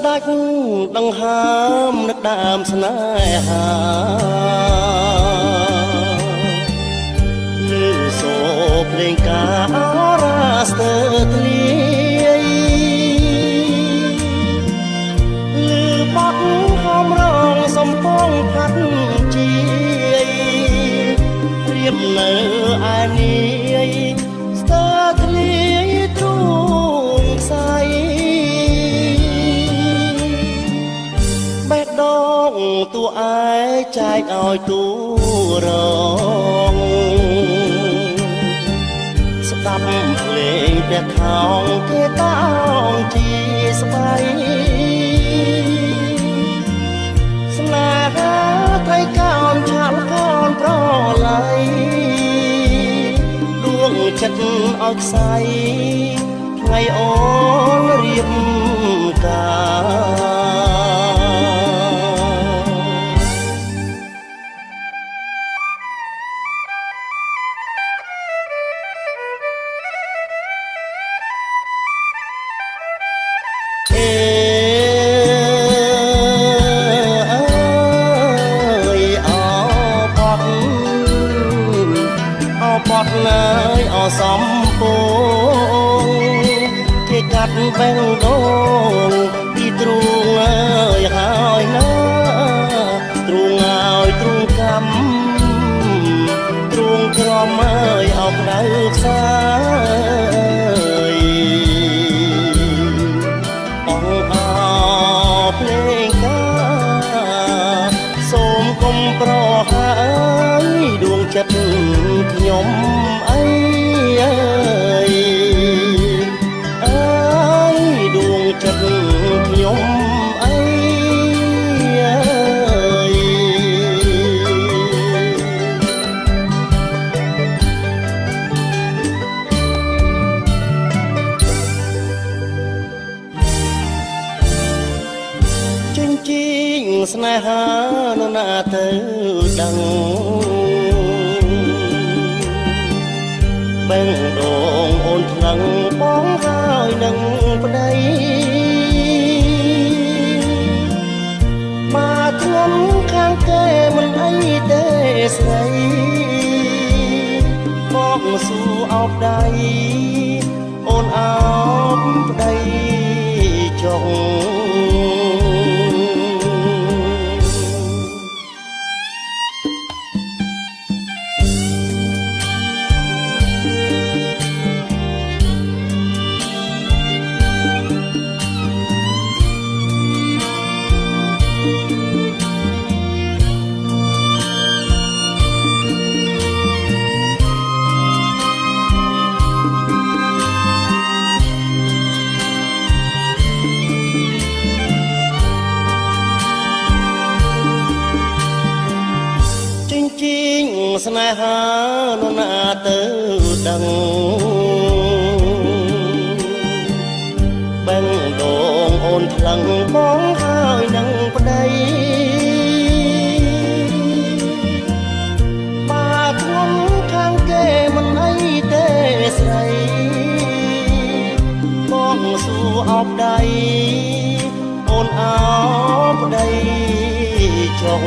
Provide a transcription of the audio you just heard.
ដាច់ដង្ហើមនឹកដើមស្នេហាលឺសូរភ្លេងការអរ៉ាស្ទើធ្លាយលឺបទហមរងសំពងផាត់ជាយរៀបនៅឯនាយស្ទើធ្លាយទ្រូងខ្សែបេះដូងតួឯចែកឲ្យតួរងស្ដាប់ភ្លេងព្រះថោងគេតោងជាស្បៃស្នេហាថៃកោនឆាលកោនប្រឡៃដួងចិត្តឲ្យខ្សែថ្ងៃអូនរៀបការលើយអសំពងគេកាត់បេះដូងពីទ្រូងអើយហើយណាទ្រូងឲ្យទ្រូងកម្មទ្រូងក្រមអើយអោបដៅផ្សាយបងអោភ្លេងការសូមកុំប្រហើយដួងចិត្តខ្ញុំអើយដួងចិត្តខ្ញុំអើយចិញ្ចៀងស្នេហានរណាទៅដឹងបេះដូងអូនថ្លឹងបងហើយនឹងប្តីមកធ្ងន់ខាងគេមិនអីទេស្រីបងសួរអោបដៃអូនអោបប្តីចុងស្នេហានរណាទៅដឹងបេះដូងអូនថ្លឹងបងហើយនឹងប្តីបាទធ្ងន់ខាងគេមិនអីទេស្រីបងសួរអោបដៃអូនអោបប្តីចុង